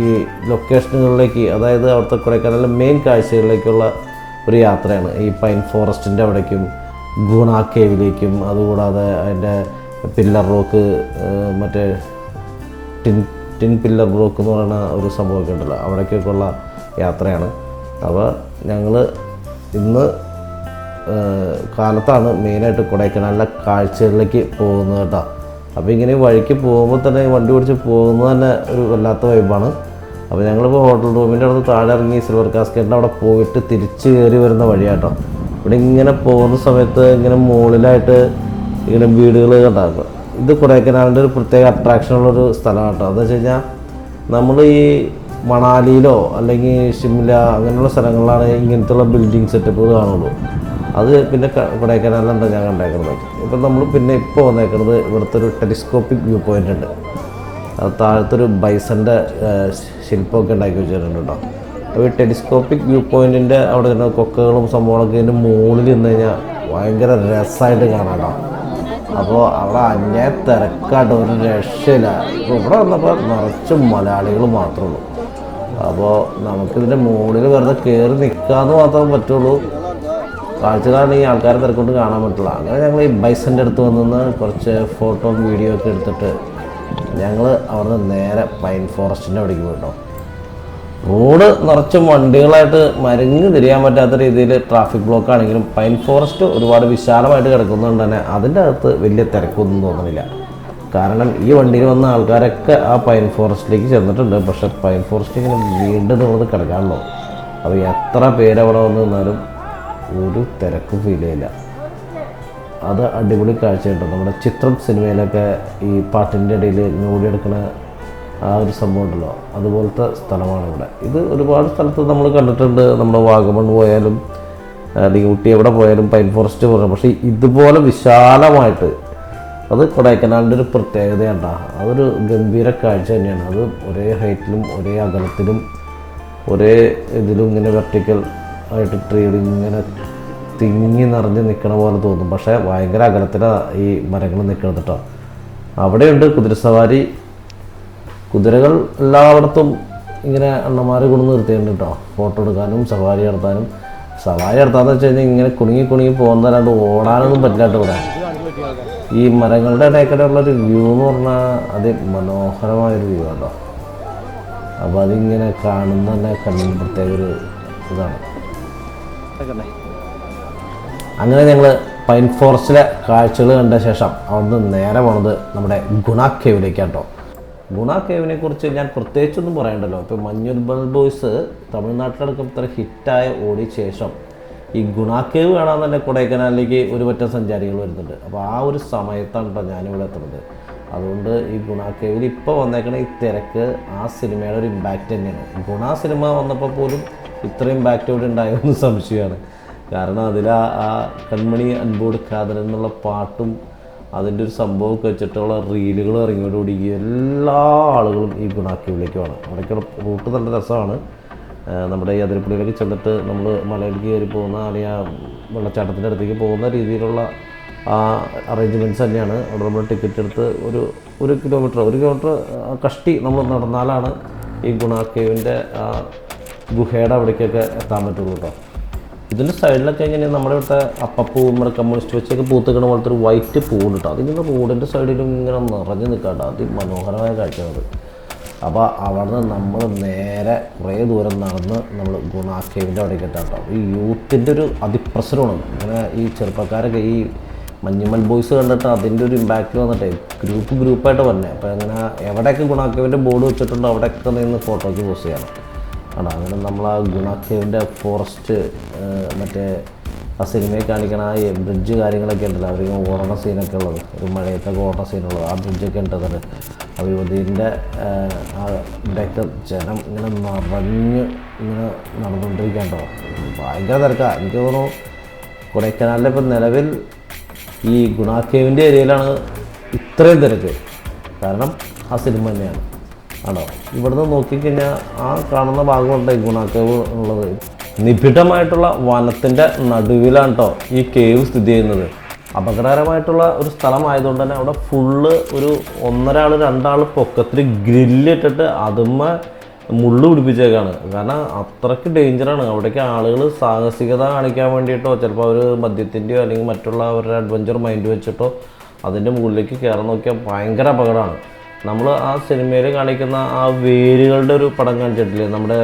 ഈ ലൊക്കേഷനുകളിലേക്ക്, അതായത് അവിടുത്തെ കൊടൈക്കനാലിലെ മെയിൻ കാഴ്ചകളിലേക്കുള്ള ഒരു യാത്രയാണ്. ഈ പൈൻ ഫോറസ്റ്റിൻ്റെ അവിടേക്കും ഗുണ കേവിലേക്കും, അതുകൂടാതെ അതിൻ്റെ പില്ലർ റോക്ക്, മറ്റേ ടിൻ പില്ലർ റോക്ക് എന്ന് പറയുന്ന ഒരു സംഭവമൊക്കെ ഉണ്ടല്ലോ, അവിടേക്കൊക്കെയുള്ള യാത്രയാണ്. അപ്പോൾ ഞങ്ങൾ ഇന്ന് കാലത്താണ് മെയിനായിട്ട് കൊടൈക്കനാലിലെ കാഴ്ചകളിലേക്ക് പോകുന്നത് കേട്ടോ. അപ്പോൾ ഇങ്ങനെ വഴിക്ക് പോകുമ്പോൾ തന്നെ വണ്ടി ഓടിച്ച് പോകുന്നത് തന്നെ ഒരു വല്ലാത്ത വൈബാണ്. അപ്പോൾ ഞങ്ങളിപ്പോൾ ഹോട്ടൽ റൂമിൻ്റെ അവിടെ താഴെ ഇറങ്ങി സിൽവർ കാസ്കറ്റിൻ്റെ അവിടെ പോയിട്ട് തിരിച്ച് കയറി വരുന്ന വഴിയാട്ടോ. ഇവിടെ ഇങ്ങനെ പോകുന്ന സമയത്ത് ഇങ്ങനെ മുകളിലായിട്ട് ഇങ്ങനെ വീടുകൾ കണ്ടാക്കുക. ഇത് കൊടൈക്കനാലിൻ്റെ ഒരു പ്രത്യേക അട്രാക്ഷനുള്ളൊരു സ്ഥലമാണ് കേട്ടോ. എന്താ വെച്ച് കഴിഞ്ഞാൽ നമ്മൾ ഈ മണാലിയിലോ അല്ലെങ്കിൽ ഷിംല അങ്ങനെയുള്ള സ്ഥലങ്ങളിലാണ് ഇങ്ങനത്തെയുള്ള ബിൽഡിംഗ് സെറ്റപ്പുകൾ കാണുള്ളൂ. അത് പിന്നെ കൊടൈക്കനാലിലുണ്ട് ഞാൻ കണ്ടേക്കുന്നത്. ഇപ്പം നമ്മൾ പിന്നെ ഇപ്പോൾ വന്നേക്കുന്നത് ഇവിടുത്തെ ഒരു ടെലിസ്കോപ്പിക് വ്യൂ പോയിൻ്റ് ഉണ്ട്. അത് താഴത്തൊരു ബൈസൻ്റെ ശില്പമൊക്കെ ഉണ്ടാക്കി വെച്ചിട്ടുണ്ട് കേട്ടോ. അപ്പോൾ ഈ ടെലിസ്കോപ്പിക് വ്യൂ പോയിൻറ്റിൻ്റെ അവിടെ തന്നെ കൊക്കകളും സംഭവങ്ങളൊക്കെ ഇതിൻ്റെ മുകളിൽ നിന്ന് കഴിഞ്ഞാൽ ഭയങ്കര രസമായിട്ട് കാണാം കേട്ടോ. അപ്പോൾ അവിടെ അന്യായ തിരക്കായിട്ട് ഒരു രക്ഷയില്ല. ഇപ്പോൾ ഇവിടെ വന്നപ്പോൾ നിറച്ചും മലയാളികൾ മാത്രമേ ഉള്ളൂ. അപ്പോൾ നമുക്കിതിൻ്റെ മുകളിൽ വെറുതെ കയറി നിൽക്കാമെന്ന് മാത്രമേ പറ്റുള്ളൂ. കാഴ്ചകളാണ് ഈ ആൾക്കാരെ തിരക്കൊണ്ട് കാണാൻ പറ്റില്ല. അങ്ങനെ ഞങ്ങൾ ഈ ബൈസൻ്റെ അടുത്ത് വന്ന് കുറച്ച് ഫോട്ടോ വീഡിയോ ഒക്കെ എടുത്തിട്ട് ഞങ്ങൾ അവിടെ നിന്ന് നേരെ പൈൻ ഫോറസ്റ്റിൻ്റെ അവിടേക്ക് പോയിട്ടോ. റോഡ് നിറച്ചും വണ്ടികളായിട്ട് മരുങ്ങ് തിരിയാൻ പറ്റാത്ത രീതിയിൽ ട്രാഫിക് ബ്ലോക്ക് ആണെങ്കിലും പൈൻ ഫോറസ്റ്റ് ഒരുപാട് വിശാലമായിട്ട് കിടക്കുന്നതുകൊണ്ട് തന്നെ അതിൻ്റെ അകത്ത് വലിയ തിരക്കൊന്നും തോന്നുന്നില്ല. കാരണം ഈ വണ്ടിയിൽ വന്ന ആൾക്കാരൊക്കെ ആ പൈൻ ഫോറസ്റ്റിലേക്ക് ചെന്നിട്ടുണ്ട്. പക്ഷേ പൈൻ ഫോറസ്റ്റ് ഇങ്ങനെ വീണ്ടും നിന്നത് കിടക്കാണല്ലോ. അപ്പോൾ എത്ര പേരവിടെ വന്ന് നിന്നാലും ഒരു തിരക്കും ഫീൽ ചെയ്യില്ല. അത് അടിപൊളി കാഴ്ചയുണ്ട്. നമ്മുടെ ചിത്രം സിനിമയിലൊക്കെ ഈ പാട്ടിൻ്റെ ഇടയിൽ ഞോടിയെടുക്കുന്ന ആ ഒരു സംഭവം ഉണ്ടല്ലോ, അതുപോലത്തെ സ്ഥലമാണ് ഇവിടെ. ഇത് ഒരുപാട് സ്ഥലത്ത് നമ്മൾ കണ്ടിട്ടുണ്ട്. നമ്മുടെ വാഗമൺ പോയാലും അല്ലെങ്കിൽ ഊട്ടി എവിടെ പോയാലും പൈൻ ഫോറസ്റ്റ് പോകണം. പക്ഷേ ഇതുപോലെ വിശാലമായിട്ട് അത് കൊടൈക്കനാലിൻ്റെ ഒരു പ്രത്യേകതയാണ്. അതൊരു ഗംഭീര കാഴ്ച തന്നെയാണ്. അത് ഒരേ ഹൈറ്റിലും ഒരേ അകലത്തിലും ഒരേ ഇതിലും ഇങ്ങനെ വെർട്ടിക്കൽ ആയിട്ട് ട്രീഡ് ഇങ്ങനെ തിങ്ങി നിറഞ്ഞ് നിൽക്കണ പോലെ തോന്നും. പക്ഷേ ഭയങ്കര അകലത്തിലാണ് ഈ മരങ്ങൾ നിൽക്കുന്നത് കേട്ടോ. അവിടെയുണ്ട് കുതിരസവാരി. കുതിരകൾ എല്ലായിടത്തും ഇങ്ങനെ അണ്ണന്മാരെ കൊണ്ട് നിർത്തിയിട്ടുണ്ട് കേട്ടോ, ഫോട്ടോ എടുക്കാനും സവാരി നടത്താനും. സവാരി നടത്താന്ന് വെച്ച് കഴിഞ്ഞാൽ ഇങ്ങനെ കുണുങ്ങി പോകുന്നതല്ലാണ്ട് ഓടാനൊന്നും പറ്റില്ല കേട്ടോ. ഇവിടെ ഈ മരങ്ങളുടെ ഇടയ്ക്കിടെയുള്ളൊരു വ്യൂ എന്ന് പറഞ്ഞാൽ അതിമനോഹരമായൊരു വ്യൂ കേട്ടോ. അപ്പോൾ അതിങ്ങനെ കാണുന്ന തന്നെ കണ്ണിന് പ്രത്യേക ഒരു ഇതാണ്. അങ്ങനെ ഞങ്ങൾ പൈൻ ഫോറസ്റ്റിലെ കാഴ്ചകൾ കണ്ട ശേഷം അവിടുന്ന് നേരെ പോണത് നമ്മുടെ ഗുണ കേവിലേക്കാണ് കേട്ടോ. ഗുണ കേവിനെ കുറിച്ച് ഞാൻ പ്രത്യേകിച്ചൊന്നും പറയണ്ടല്ലോ. ഇപ്പോൾ മഞ്ഞുൽ ബോയ്സ് തമിഴ്നാട്ടിലടക്കം ഇത്ര ഹിറ്റായ ഓടിയ ശേഷം ഈ ഗുണ കേവ് കാണാൻ തന്നെ കൊടൈക്കനാലിലേക്ക് ഒരു പറ്റം സഞ്ചാരികൾ വരുന്നുണ്ട്. അപ്പോൾ ആ ഒരു സമയത്താണ് കേട്ടോ ഞാനിവിടെ എത്തുന്നത്. അതുകൊണ്ട് ഈ ഗുണ കേവിൽ ഇപ്പോൾ വന്നേക്കണ ഈ തിരക്ക് ആ സിനിമയുടെ ഒരു ഇമ്പാക്റ്റ് തന്നെയാണ്. ഗുണ സിനിമ വന്നപ്പോൾ പോലും ഇത്രയും ഇമ്പാക്റ്റ് ഇവിടെ ഉണ്ടായെന്ന് സംശയമാണ്. കാരണം അതിൽ ആ കൺമണി അൻപോട് കാതൽ എന്നുള്ള പാട്ടും അതിൻ്റെ ഒരു സംഭവമൊക്കെ വെച്ചിട്ടുള്ള റീലുകൾ ഇറങ്ങിയോടുകൂടി എല്ലാ ആളുകളും ഈ ഗുണ കേവിലേക്ക് വേണം. അവിടേക്കുള്ള റൂട്ട് നല്ല രസമാണ്. നമ്മുടെ ഈ അതിരപ്പള്ളിയിലേക്ക് ചെന്നിട്ട് നമ്മൾ മലയിലേക്ക് കയറി പോകുന്ന അല്ലെങ്കിൽ ആ വെള്ളച്ചാട്ടത്തിൻ്റെ അടുത്തേക്ക് പോകുന്ന രീതിയിലുള്ള ആ അറേഞ്ച്മെൻറ്റ്സ് തന്നെയാണ്. അവിടെ നമ്മൾ ടിക്കറ്റ് എടുത്ത് ഒരു കിലോമീറ്റർ കഷ്ടി നമ്മൾ നടന്നാലാണ് ഈ ഗുണ കേവിൻ്റെ ആ ഗുഹയുടെ അവിടേക്കൊക്കെ എത്താൻ പറ്റുള്ളൂ കേട്ടോ. ഇതിൻ്റെ സൈഡിലൊക്കെ ഇങ്ങനെ നമ്മുടെ ഇവിടുത്തെ അപ്പപ്പൂ നമ്മുടെ കമ്മ്യൂണിസ്റ്റ് വെച്ചൊക്കെ പൂത്തിക്കണ പോലത്തെ ഒരു വൈറ്റ് പൂവുണ്ട് കേട്ടോ. അതിങ്ങനെ റോഡിൻ്റെ സൈഡിലും ഇങ്ങനെ നിറഞ്ഞു നിൽക്കാട്ടോ. അതിമനോഹരമായ കാഴ്ചയാണ്. അപ്പോൾ അവിടെ നിന്ന് നമ്മൾ നേരെ കുറേ ദൂരം നടന്ന് നമ്മൾ ഗുണ കേവിൻ്റെ അവിടേക്ക് എത്താം കേട്ടോ. ഈ യൂത്തിൻ്റെ ഒരു അതിപ്രസരമാണ്. ഇങ്ങനെ ഈ ചെറുപ്പക്കാരൊക്കെ ഈ മഞ്ഞുമൽ ബോയ്സ് കണ്ടിട്ട് അതിൻ്റെ ഒരു ഇമ്പാക്റ്റ് വന്നിട്ടേ ഗ്രൂപ്പായിട്ട് വന്നെ. അപ്പോൾ അങ്ങനെ എവിടെയൊക്കെ ഗുണ കേവിൻ്റെ ബോർഡ് വെച്ചിട്ടുണ്ടോ അവിടെയൊക്കെ നിന്ന് ഫോട്ടോയ്ക്ക് പോസ്റ്റ് ചെയ്യണം. ആണ് അങ്ങനെ നമ്മൾ ആ ഗുണ കേവിൻ്റെ ഫോറസ്റ്റ് മറ്റേ ആ സിനിമയിൽ കാണിക്കണ ആ ബ്രിഡ്ജ് കാര്യങ്ങളൊക്കെ ഉണ്ടല്ലോ, അവർ ഓടണ സീനൊക്കെ ഉള്ളത്, ഒരു മഴയത്തൊക്കെ ഓടണ സീനുള്ളത്, ആ ബ്രിഡ്ജൊക്കെ ഉണ്ടത് ആ യുവതീൻ്റെ ആ ഇവിടെയൊക്കെ ജനം ഇങ്ങനെ നിറഞ്ഞ് ഇങ്ങനെ നടന്നുകൊണ്ടിരിക്കേണ്ടോ, ഭയങ്കര തിരക്കാണ്. എനിക്ക് തോന്നുന്നു കൊടൈക്കനാലിൽ ഇപ്പം നിലവിൽ ഈ ഗുണ കേവിൻ്റെ ഏരിയയിലാണ് ഇത്രയും തിരക്ക്, കാരണം ആ സിനിമ തന്നെയാണ് ആണോ. ഇവിടുന്ന് നോക്കിക്കഴിഞ്ഞാൽ ആ കാണുന്ന ഭാഗമുണ്ട് ഗുണ കേവ് ഉള്ളത്. നിബിഡമായിട്ടുള്ള വനത്തിൻ്റെ നടുവിലാണ് കേട്ടോ ഈ കേവ് സ്ഥിതി ചെയ്യുന്നത്. അപകടകരമായിട്ടുള്ള ഒരു സ്ഥലമായതുകൊണ്ട് തന്നെ അവിടെ ഫുള്ള് ഒരു 1-2 ആൾ പൊക്കത്തിൽ ഗ്രില്ലിട്ടിട്ട് അതുമ്മ മുള്ളു പിടിപ്പിച്ചേക്കാണ്. കാരണം അത്രയ്ക്ക് ഡേഞ്ചറാണ്. അവിടേക്ക് ആളുകൾ സാഹസികത കാണിക്കാൻ വേണ്ടിയിട്ടോ ചിലപ്പോൾ അവർ മദ്യത്തിൻ്റെയോ അല്ലെങ്കിൽ മറ്റുള്ള അവരുടെ അഡ്വഞ്ചർ മൈൻഡ് വെച്ചിട്ടോ അതിൻ്റെ മുകളിലേക്ക് കയറാൻ നോക്കിയാൽ ഭയങ്കര അപകടമാണ്. നമ്മൾ ആ സിനിമയിൽ കാണിക്കുന്ന ആ വേരുകളുടെ ഒരു പടം കാണിച്ചിട്ടില്ലേ, നമ്മുടെ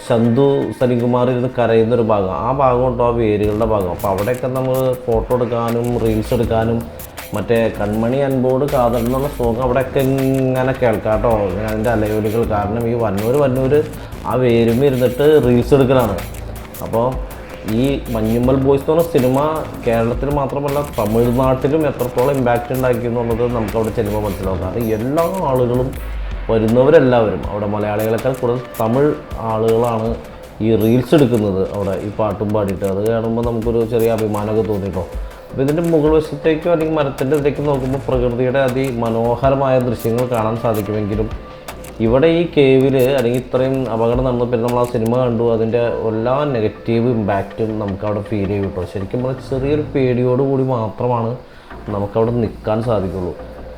ചന്തു സലിംകുമാർ ഇരുന്ന് കരയുന്നൊരു ഭാഗം, ആ ഭാഗം ഉണ്ടോ ആ വേരുകളുടെ ഭാഗം. അപ്പോൾ അവിടെയൊക്കെ നമ്മൾ ഫോട്ടോ എടുക്കാനും റീൽസ് എടുക്കാനും മറ്റേ കൺമണി അൻപോട് കാതലെന്നുള്ള സോങ് അവിടെയൊക്കെ ഇങ്ങനെ കേൾക്കാം കേട്ടോ, അതിൻ്റെ അലയൊലികൾ. കാരണം ഈ വന്നൂർ ആ വേരുമ്പ് ഇരുന്നിട്ട് റീൽസ് എടുക്കലാണ്. അപ്പോൾ ഈ മഞ്ഞുമ്മൽ ബോയ്സ് എന്ന് പറഞ്ഞ സിനിമ കേരളത്തിൽ മാത്രമല്ല തമിഴ്നാട്ടിലും എത്രത്തോളം ഇമ്പാക്റ്റ് ഉണ്ടാക്കി എന്നുള്ളത് നമുക്കവിടെ ചെല്ലുമ്പോൾ മനസ്സിലാവും. കാരണം എല്ലാ ആളുകളും വരുന്നവരെല്ലാവരും അവിടെ മലയാളികളെക്കാൾ കൂടുതൽ തമിഴ് ആളുകളാണ് ഈ റീൽസ് എടുക്കുന്നത് അവിടെ ഈ പാട്ടും പാടിയിട്ട്. അത് കാണുമ്പോൾ നമുക്കൊരു ചെറിയ അഭിമാനമൊക്കെ തോന്നിട്ടോ. അപ്പോൾ ഇതിൻ്റെ മുകൾ വശത്തേക്കോ അല്ലെങ്കിൽ മരത്തിൻ്റെ ഇതിലേക്ക് നോക്കുമ്പോൾ പ്രകൃതിയുടെ അതിമനോഹരമായ ദൃശ്യങ്ങൾ കാണാൻ സാധിക്കുമെങ്കിലും ഇവിടെ ഈ കേവിൽ അല്ലെങ്കിൽ ഇത്രയും അപകടം നടന്നു പിന്നെ നമ്മൾ ആ സിനിമ കണ്ടു, അതിൻ്റെ എല്ലാ നെഗറ്റീവ് ഇമ്പാക്റ്റും നമുക്കവിടെ ഫീൽ ചെയ്യും കേട്ടോ. ശരിക്കും പറഞ്ഞാൽ ചെറിയൊരു പേടിയോടുകൂടി മാത്രമാണ് നമുക്കവിടെ നിൽക്കാൻ സാധിക്കുള്ളൂ.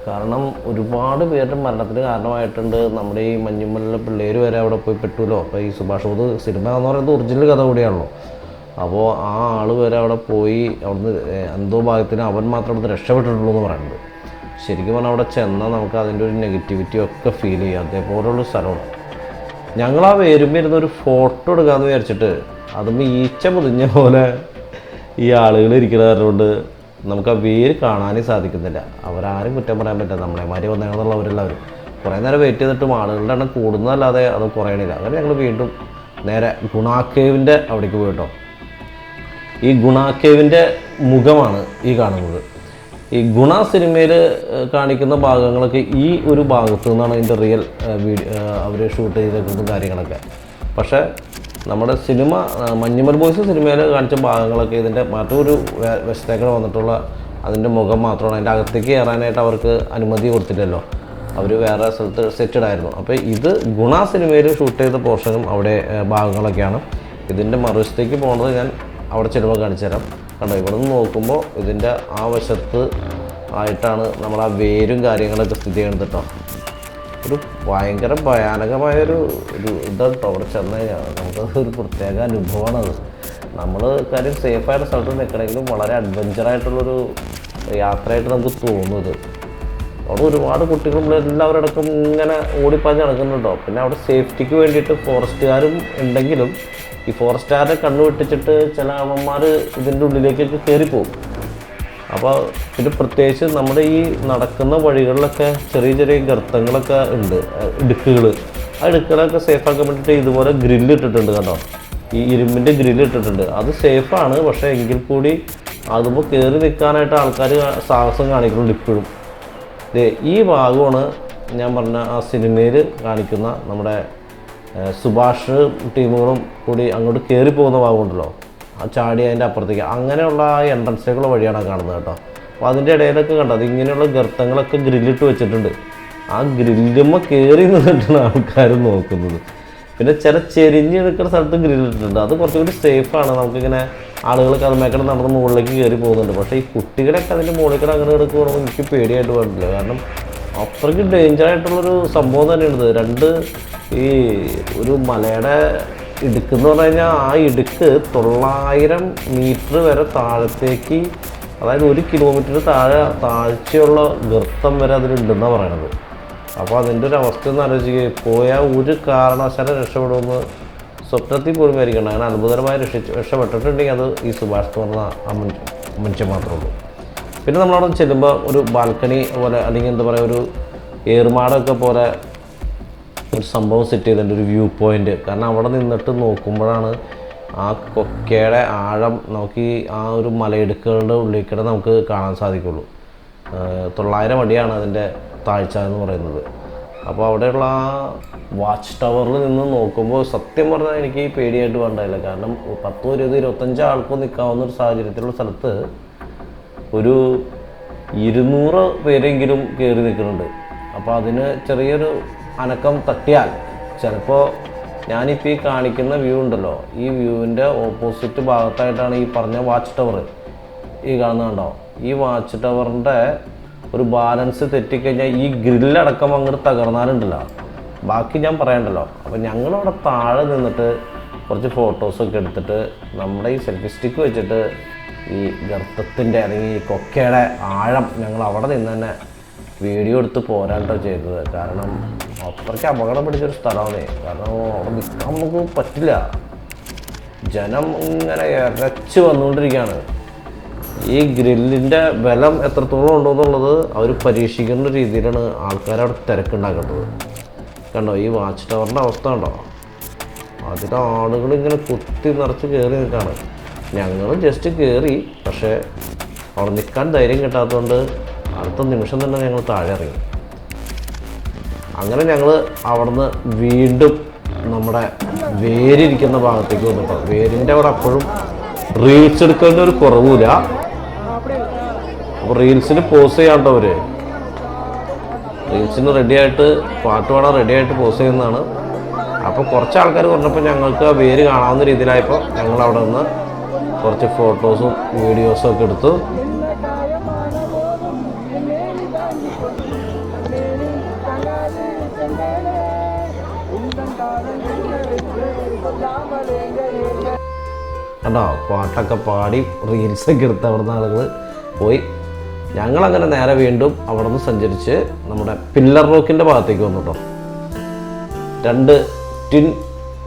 കാരണം ഒരുപാട് പേരുടെ മരണത്തിന് കാരണമായിട്ടുണ്ട്. നമ്മുടെ ഈ മഞ്ഞുമ്മലിലെ പിള്ളേർ വരെ അവിടെ പോയി പെട്ടുല്ലോ. അപ്പോൾ ഈ സുഭാഷ് ബോധ് സിനിമ എന്ന് പറയുന്നത് ഒറിജിനൽ കഥ കൂടിയാണല്ലോ. അപ്പോൾ ആ ആൾ വരെ അവിടെ പോയി അവിടുന്ന് എന്തോ ഭാഗത്തിന് അവൻ മാത്രം അവിടുന്ന് രക്ഷപ്പെട്ടിട്ടുള്ളൂ എന്ന് പറയുന്നത്. ശരിക്കും പറഞ്ഞാൽ അവിടെ ചെന്നാൽ നമുക്ക് അതിൻ്റെ ഒരു നെഗറ്റിവിറ്റി ഒക്കെ ഫീൽ ചെയ്യുക. അതേപോലുള്ള സ്ഥലമാണ്. ഞങ്ങൾ ആ വരുമ്പോൾ ഒരു ഫോട്ടോ എടുക്കാമെന്ന് വിചാരിച്ചിട്ട് അതുമ്പോൾ ഈച്ച പൊതിഞ്ഞ പോലെ ഈ ആളുകൾ ഇരിക്കുന്നവരോട് നമുക്ക് ആ വേര് കാണാനേ സാധിക്കുന്നില്ല. അവരാരും കുറ്റം പറയാൻ പറ്റില്ല, നമ്മളെമാരി വന്നതെന്നുള്ളവരെല്ലാവരും കുറേ നേരം വെയിറ്റ് ചെയ്തിട്ടും ആളുകളുടെ എണ്ണം കൂടുന്നതല്ലാതെ അത് കുറയണില്ല. അങ്ങനെ ഞങ്ങൾ വീണ്ടും നേരെ ഗുണാക്കേവിൻ്റെ അവിടേക്ക് പോയിട്ടോ. ഈ ഗുണാക്കേവിൻ്റെ മുഖമാണ് ഈ കാണുന്നത്. ഈ ഗുണ സിനിമയിൽ കാണിക്കുന്ന ഭാഗങ്ങളൊക്കെ ഈ ഒരു ഭാഗത്തു നിന്നാണ് ഇതിൻ്റെ റിയൽ അവർ ഷൂട്ട് ചെയ്തേക്കുന്നതും കാര്യങ്ങളൊക്കെ. പക്ഷേ നമ്മുടെ സിനിമ മഞ്ഞുമ്മൽ ബോയ്സ് സിനിമയിൽ കാണിച്ച ഭാഗങ്ങളൊക്കെ ഇതിൻ്റെ മറ്റൊരു വശത്തേക്കാണ് വന്നിട്ടുള്ള അതിൻ്റെ മുഖം മാത്രമാണ്. അതിൻ്റെ അകത്തേക്ക് കയറാനായിട്ട് അവർക്ക് അനുമതി കൊടുത്തില്ലല്ലോ, അവർ വേറെ സ്ഥലത്ത് സെറ്റഡായിരുന്നു. അപ്പോൾ ഇത് ഗുണ സിനിമയിൽ ഷൂട്ട് ചെയ്ത പോർഷനും അവിടെ ഭാഗങ്ങളൊക്കെയാണ്. ഇതിൻ്റെ മറുവശത്തേക്ക് പോകുന്നത് ഞാൻ അവിടെ ചെല്ലുമ്പോൾ കാണിച്ചു തരാം. കണ്ടോ, ഇവിടെ നിന്ന് നോക്കുമ്പോൾ ഇതിൻ്റെ ആ വശത്ത് ആയിട്ടാണ് നമ്മൾ ആ വേരും കാര്യങ്ങളൊക്കെ സ്ഥിതി ചെയ്യുന്നത് കേട്ടോ. ഒരു ഭയങ്കര ഭയാനകമായൊരു ഇതാണ് കേട്ടോ. അവിടെ ചെന്ന് കഴിഞ്ഞാൽ നമുക്കത് ഒരു പ്രത്യേക അനുഭവമാണത്. നമ്മൾ കാര്യം സേഫായിട്ട് സ്ഥലത്ത് നിൽക്കണമെങ്കിലും വളരെ അഡ്വഞ്ചറായിട്ടുള്ളൊരു യാത്രയായിട്ട് നമുക്ക് തോന്നുന്നത്. അവിടെ ഒരുപാട് കുട്ടികളും എല്ലാവരും അടക്കം ഇങ്ങനെ ഓടിപ്പാഞ്ഞ് നടക്കുന്നുണ്ടോ. പിന്നെ അവിടെ സേഫ്റ്റിക്ക് വേണ്ടിയിട്ട് ഫോറസ്റ്റുകാരും ഉണ്ടെങ്കിലും ഈ ഫോറസ്റ്റുകാരെ കണ്ണു വെട്ടിച്ചിട്ട് ചില അവന്മാർ ഇതിൻ്റെ ഉള്ളിലേക്കൊക്കെ കയറിപ്പോകും. അപ്പോൾ ഇത് പ്രത്യേകിച്ച് നമ്മുടെ ഈ നടക്കുന്ന വഴികളിലൊക്കെ ചെറിയ ചെറിയ ഗർത്തങ്ങളൊക്കെ ഉണ്ട്, ഇടുക്കുകൾ. ആ ഇടുക്കുകളൊക്കെ സേഫാക്കാൻ വേണ്ടിയിട്ട് ഇതുപോലെ ഗ്രില്ല് ഇട്ടിട്ടുണ്ട് കേട്ടോ. ഈ ഇരുമ്പിൻ്റെ ഗ്രില്ല് ഇട്ടിട്ടുണ്ട്. അത് സേഫാണ്, പക്ഷേ എങ്കിൽ കൂടി അതുമ്പോൾ കയറി നിൽക്കാനായിട്ട് ആൾക്കാർ സാഹസം കാണിക്കുന്നുണ്ട് ഇപ്പോഴും. ഈ ഭാഗമാണ് ഞാൻ പറഞ്ഞ ആ സിനിമയിൽ കാണിക്കുന്ന നമ്മുടെ സുഭാഷ് ടീമുകളും കൂടി അങ്ങോട്ട് കയറി പോകുന്ന ഭാഗമുണ്ടല്ലോ, ആ ചാടി അതിൻ്റെ അപ്പുറത്തേക്ക് അങ്ങനെയുള്ള ആ എൻട്രൻസുകൾ വഴിയാണ് കാണുന്നത് കേട്ടോ. അപ്പോൾ അതിൻ്റെ ഇടയിലൊക്കെ കണ്ടോ അതിങ്ങനെയുള്ള ഗർത്തങ്ങളൊക്കെ ഗ്രില്ലിട്ട് വെച്ചിട്ടുണ്ട്. ആ ഗ്രില്ലുമ്മ കയറി നിന്നിട്ടാണ് ആൾക്കാർ നോക്കുന്നത്. പിന്നെ ചില ചെരിഞ്ഞ് നിൽക്കുന്ന സ്ഥലത്ത് ഗ്രില്ലിട്ടിട്ടുണ്ട്. അത് കുറച്ചുകൂടി സേഫാണ്. നമുക്കിങ്ങനെ ആളുകൾ കഥമേക്കടെ നടന്ന് മുകളിലേക്ക് കയറി പോകുന്നുണ്ട്. പക്ഷേ ഈ കുട്ടികളൊക്കെ അതിൻ്റെ മുകളിൽ അങ്ങനെ എടുക്കുകയാണോ എനിക്ക് പേടിയായിട്ട് പാടില്ല. കാരണം അത്രയ്ക്ക് ഡേഞ്ചറായിട്ടുള്ളൊരു സംഭവം തന്നെയാണിത്. രണ്ട് ഈ ഒരു മലയുടെ ഇടുക്കെന്ന് പറഞ്ഞു കഴിഞ്ഞാൽ ആ ഇടുക്ക് 900 മീറ്റർ വരെ താഴത്തേക്ക്, അതായത് 1 കിലോമീറ്റർ താഴ്ചയുള്ള ഗർത്തം വരെ അതിലുണ്ടെന്നാണ് പറയണത്. അപ്പോൾ അതിൻ്റെ ഒരു അവസ്ഥ ഒന്ന് ആലോചിക്കുക. പോയാൽ ഒരു കാരണവശാലും രക്ഷപ്പെടുമെന്ന് സ്വപ്നത്തിൽ പോലും ആയിരിക്കണം. അങ്ങനെ അത്ഭുതകരമായി രക്ഷപ്പെട്ടിട്ടുണ്ടെങ്കിൽ അത് ഈ സുഭാഷ് എന്ന് പറഞ്ഞ മനുഷ്യൻ മാത്രമേ ഉള്ളൂ. പിന്നെ നമ്മളവിടെ ചെല്ലുമ്പോൾ ഒരു ബാൽക്കണി പോലെ അല്ലെങ്കിൽ എന്താ പറയുക ഒരു ഏറുമാടൊക്കെ പോലെ ഒരു സംഭവം സെറ്റ് ചെയ്തിട്ടുണ്ട്, ഒരു വ്യൂ പോയിൻ്റ്. കാരണം അവിടെ നിന്നിട്ട് നോക്കുമ്പോഴാണ് ആ കൊക്കയുടെ ആഴം നമുക്ക് ഈ ആ ഒരു മലയിടുക്കുകളുടെ ഉള്ളിൽ നമുക്ക് കാണാൻ സാധിക്കുള്ളൂ. 900 അടിയാണ് അതിൻ്റെ താഴ്ച എന്ന് പറയുന്നത്. അപ്പോൾ അവിടെയുള്ള ആ വാച്ച് ടവറിൽ നിന്ന് നോക്കുമ്പോൾ സത്യം പറഞ്ഞാൽ എനിക്ക് പേടിയായിട്ട് വേണ്ടായില്ല. കാരണം 10, 20, 25 ആൾക്കോ നിൽക്കാവുന്ന ഒരു സാഹചര്യത്തിലുള്ള സ്ഥലത്ത് ഒരു 200 പേരെങ്കിലും കയറി നിൽക്കുന്നുണ്ട്. അപ്പോൾ അതിന് ചെറിയൊരു അനക്കം തട്ടിയാൽ ചിലപ്പോൾ ഞാനിപ്പോൾ ഈ കാണിക്കുന്ന വ്യൂ ഉണ്ടല്ലോ, ഈ വ്യൂവിൻ്റെ ഓപ്പോസിറ്റ് ഭാഗത്തായിട്ടാണ് ഈ പറഞ്ഞ വാച്ച് ടവർ ഈ കാണുന്നുണ്ടോ. ഈ വാച്ച് ടവറിൻ്റെ ഒരു ബാലൻസ് തെറ്റിക്കഴിഞ്ഞാൽ ഈ ഗ്രില്ലടക്കം അങ്ങോട്ട് തകർന്നാലുണ്ടല്ലോ, ബാക്കി ഞാൻ പറയണ്ടല്ലോ. അപ്പോൾ ഞങ്ങളവിടെ താഴെ നിന്നിട്ട് കുറച്ച് ഫോട്ടോസൊക്കെ എടുത്തിട്ട് നമ്മുടെ ഈ സെൽഫി സ്റ്റിക്ക് വെച്ചിട്ട് ഈ ഗർത്തത്തിൻ്റെ അല്ലെങ്കിൽ ഈ കൊക്കയുടെ ആഴം ഞങ്ങൾ അവിടെ നിന്ന് തന്നെ വീഡിയോ എടുത്ത് പോരാട്ടോ ചെയ്തത്. കാരണം അത്രയ്ക്ക് അപകടം പിടിച്ചൊരു സ്ഥലമാണ്. കാരണം അവിടെ നിൽക്കാൻ നമുക്ക് പറ്റില്ല. ജനം ഇങ്ങനെ ഇരച്ച് വന്നുകൊണ്ടിരിക്കുകയാണ്. ഈ ഗ്രില്ലിൻ്റെ ബലം എത്രത്തോളം ഉണ്ടോയെന്നുള്ളത് അവർ പരീക്ഷിക്കുന്ന രീതിയിലാണ് ആൾക്കാരവിടെ തിരക്കുണ്ടാക്കുന്നത്. കണ്ടോ ഈ വാച്ച് ടവറിൻ്റെ അവസ്ഥ കണ്ടോ, അതിൻ്റെ ആളുകൾ ഇങ്ങനെ കുത്തി നിറച്ച് കയറി നിൽക്കുകയാണ്. ഞങ്ങൾ ജസ്റ്റ് കയറി, പക്ഷേ അവിടെ നിൽക്കാൻ ധൈര്യം കിട്ടാത്തതുകൊണ്ട് അടുത്ത നിമിഷം തന്നെ ഞങ്ങൾ താഴെ ഇറങ്ങി. അങ്ങനെ ഞങ്ങൾ അവിടുന്ന് വീണ്ടും നമ്മുടെ വേരിരിക്കുന്ന ഭാഗത്തേക്ക് വന്നിട്ടോ. വേരിൻ്റെ അവിടെ അപ്പോഴും റീൽസ് എടുക്കേണ്ട ഒരു കുറവില്ല. അപ്പോൾ റീൽസിന് പോസ് ചെയ്യാണ്ടോ അവർ, റീൽസിന് റെഡിയായിട്ട് പാട്ട് പാടാൻ റെഡിയായിട്ട് പോസ് ചെയ്യുന്നതാണ്. അപ്പോൾ കുറച്ച് ആൾക്കാർ പറഞ്ഞപ്പോൾ ഞങ്ങൾക്ക് ആ വേര് കാണാവുന്ന രീതിയിലായപ്പോൾ ഞങ്ങൾ അവിടെ നിന്ന് കുറച്ച് ഫോട്ടോസും വീഡിയോസും ഒക്കെ എടുത്തു. കണ്ടോ പാട്ടൊക്കെ പാടി റീൽസൊക്കെ എടുത്ത് അവിടുന്ന് ആളുകൾ പോയി. ഞങ്ങളങ്ങനെ നേരെ വീണ്ടും അവിടെ നിന്ന് സഞ്ചരിച്ച് നമ്മുടെ പില്ലർ റോക്കിൻ്റെ ഭാഗത്തേക്ക് വന്നു കേട്ടോ. 2 ടിൻ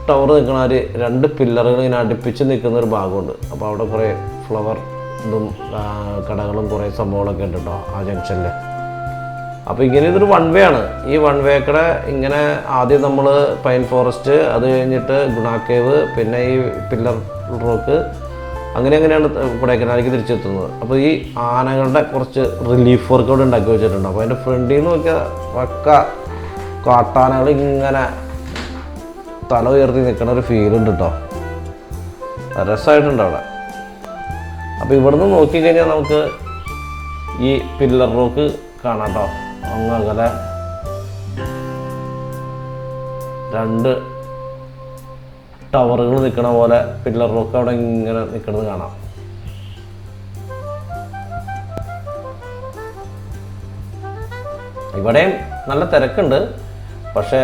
ടവർ നിൽക്കണ 2 പില്ലറുകൾ ഇങ്ങനെ അടുപ്പിച്ച് നിൽക്കുന്ന ഒരു ഭാഗമുണ്ട്. അപ്പോൾ അവിടെ കുറേ ഫ്ലവർ ഇതും കടകളും കുറേ സംഭവങ്ങളൊക്കെ ഉണ്ട് കേട്ടോ ആ ജംഗ്ഷനിൽ. അപ്പോൾ ഇങ്ങനെ ഇതൊരു 1 വേ ആണ്. ഈ 1 വേക്കടെ ഇങ്ങനെ ആദ്യം നമ്മൾ പൈൻ ഫോറസ്റ്റ്, അത് കഴിഞ്ഞിട്ട് ഗുണ കേവ്, പിന്നെ ഈ പില്ലർ റോക്ക്, അങ്ങനെയാണ് കൊടൈക്കനാലിലേക്ക് തിരിച്ചെത്തുന്നത്. അപ്പോൾ ഈ ആനകളുടെ കുറച്ച് റിലീഫ് വർക്ക് അവിടെ ഉണ്ടാക്കി വെച്ചിട്ടുണ്ട്. അപ്പോൾ അതിൻ്റെ ഫ്രണ്ടിൽ നിന്ന് നോക്കിയാൽ പക്ക കാട്ടാനകൾ ഇങ്ങനെ തല ഉയർത്തി നിൽക്കുന്ന ഒരു ഫീലുണ്ട് കേട്ടോ. രസമായിട്ടുണ്ട് അവിടെ. അപ്പോൾ ഇവിടുന്ന് നോക്കിക്കഴിഞ്ഞാൽ നമുക്ക് ഈ പില്ലർ റോക്ക് കാണാം കേട്ടോ. അങ്ങകലെ 2 ടവറുകൾ നിൽക്കണ പോലെ പില്ലർ റോക്ക് അവിടെ ഇങ്ങനെ നിൽക്കുന്നത് കാണാം. ഇവിടെയും നല്ല തിരക്കുണ്ട്. പക്ഷേ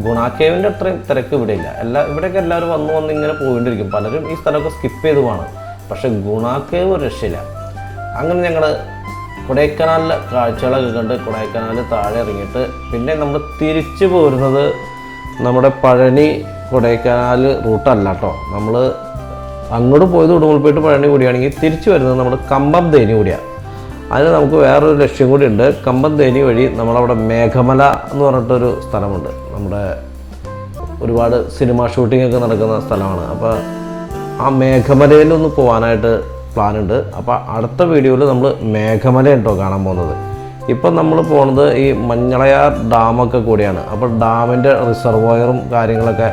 ഗുണാക്കേവിൻ്റെ അത്രയും തിരക്ക് ഇവിടെ ഇല്ല. ഇവിടെയൊക്കെ എല്ലാവരും വന്ന് ഇങ്ങനെ പോയിക്കൊണ്ടിരിക്കും. പലരും ഈ സ്ഥലമൊക്കെ സ്കിപ്പ് ചെയ്ത് പോകണം. പക്ഷേ ഗുണാക്കേവ് ഒരു രക്ഷയില്ല. അങ്ങനെ ഞങ്ങൾ കൊടൈക്കനാലിലെ കാഴ്ചകളൊക്കെ കണ്ട് കൊടൈക്കനാലിൽ താഴെ ഇറങ്ങിയിട്ട് പിന്നെ നമ്മൾ തിരിച്ചു പോരുന്നത് നമ്മുടെ പഴനി കൊടൈക്കനാൽ റൂട്ടല്ല കേട്ടോ. നമ്മൾ അങ്ങോട്ട് പോയത് ഉടുമ്പൽപേട്ട് പഴനി കൂടിയാണെങ്കിൽ തിരിച്ചു വരുന്നത് നമ്മുടെ കമ്പം തേനി കൂടിയാണ്. അതിന് നമുക്ക് വേറൊരു ലക്ഷ്യം കൂടി ഉണ്ട്. കമ്പം തേനി വഴി നമ്മളവിടെ മേഘമല എന്ന് പറഞ്ഞിട്ടൊരു സ്ഥലമുണ്ട്. നമ്മുടെ ഒരുപാട് സിനിമ ഷൂട്ടിങ്ങൊക്കെ നടക്കുന്ന സ്ഥലമാണ്. അപ്പോൾ ആ മേഘമലയിലൊന്ന് പോകാനായിട്ട് പ്ലാനുണ്ട്. അപ്പോൾ അടുത്ത വീഡിയോയിൽ നമ്മൾ മേഘമല കേട്ടോ കാണാൻ പോകുന്നത്. ഇപ്പം നമ്മൾ പോകുന്നത് ഈ മഞ്ഞളയാർ ഡാമൊക്കെ കൂടിയാണ്. അപ്പോൾ ഡാമിൻ്റെ റിസർവോയറും കാര്യങ്ങളൊക്കെ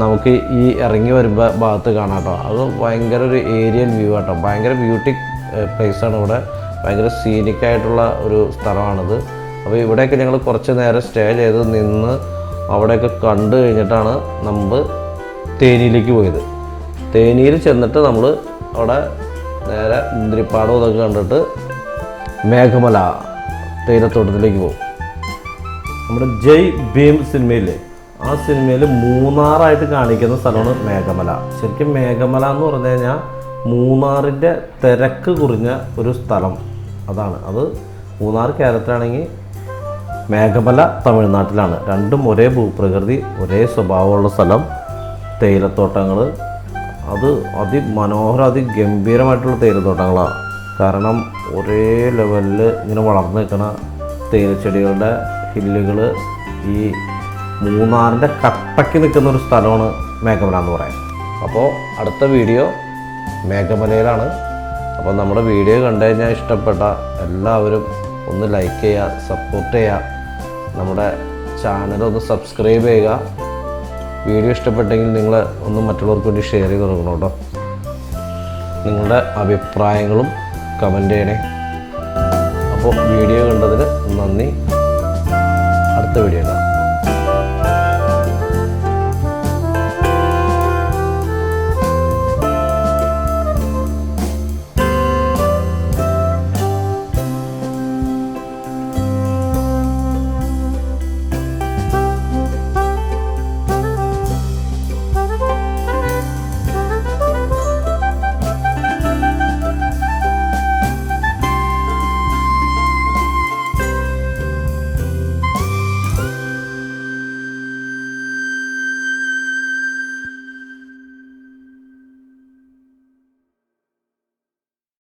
നമുക്ക് ഈ ഇറങ്ങി വരുമ്പോൾ ഭാഗത്ത് കാണാം കേട്ടോ. അത് ഭയങ്കര ഒരു ഏരിയൽ വ്യൂ ആട്ടോ. ഭയങ്കര ബ്യൂട്ടി പ്ലേസാണ് ഇവിടെ. ഭയങ്കര സീനിക്കായിട്ടുള്ള ഒരു സ്ഥലമാണിത്. അപ്പോൾ ഇവിടെയൊക്കെ ഞങ്ങൾ കുറച്ച് നേരം സ്റ്റേ ചെയ്ത് നിന്ന് അവിടെയൊക്കെ കണ്ടു കഴിഞ്ഞിട്ടാണ് നമ്മൾ തേനിയിലേക്ക് പോയത്. തേനിയിൽ ചെന്നിട്ട് നമ്മൾ അവിടെ നേരെ മുന്തിരിപ്പാടം ഇതൊക്കെ കണ്ടിട്ട് മേഘമല തേയിലത്തോട്ടത്തിലേക്ക് പോകും. നമ്മുടെ ജയ് ഭീം സിനിമയില്ലേ, ആ സിനിമയിൽ മൂന്നാറായിട്ട് കാണിക്കുന്ന സ്ഥലമാണ് മേഘമല. ശരിക്കും മേഘമല എന്ന് പറഞ്ഞു കഴിഞ്ഞാൽ മൂന്നാറിൻ്റെ തിരക്ക് കുറഞ്ഞ ഒരു സ്ഥലം അതാണ്. അത് മൂന്നാർ കേരളത്തിലാണെങ്കിൽ മേഘമല തമിഴ്നാട്ടിലാണ്. രണ്ടും ഒരേ ഭൂപ്രകൃതി, ഒരേ സ്വഭാവമുള്ള സ്ഥലം, തേയിലത്തോട്ടങ്ങൾ. അത് അതിമനോഹര അതിഗംഭീരമായിട്ടുള്ള തേയിലത്തോട്ടങ്ങളാണ്. കാരണം ഒരേ ലെവലിൽ ഇങ്ങനെ വളർന്നു നിൽക്കുന്ന തേയിലച്ചെടികളുടെ ഹില്ലുകൾ ഈ മൂന്നാറിൻ്റെ കട്ടയ്ക്ക് നിൽക്കുന്ന ഒരു സ്ഥലമാണ് മേഘമല എന്ന് പറയാം. അപ്പോൾ അടുത്ത വീഡിയോ മേഘമലയിലാണ്. അപ്പോൾ നമ്മുടെ വീഡിയോ കണ്ടു കഴിഞ്ഞാൽ ഇഷ്ടപ്പെട്ട എല്ലാവരും ഒന്ന് ലൈക്ക് ചെയ്യുക, സപ്പോർട്ട് ചെയ്യുക, നമ്മുടെ ചാനൽ ഒന്ന് സബ്സ്ക്രൈബ് ചെയ്യുക. വീഡിയോ ഇഷ്ടപ്പെട്ടെങ്കിൽ നിങ്ങൾ ഒന്ന് മറ്റുള്ളവർക്ക് വേണ്ടി ഷെയർ ചെയ്ത് കൊടുക്കണം കേട്ടോ. നിങ്ങളുടെ അഭിപ്രായങ്ങളും കമൻറ്റ് ചെയ്യണേ. അപ്പോൾ വീഡിയോ കണ്ടതിന്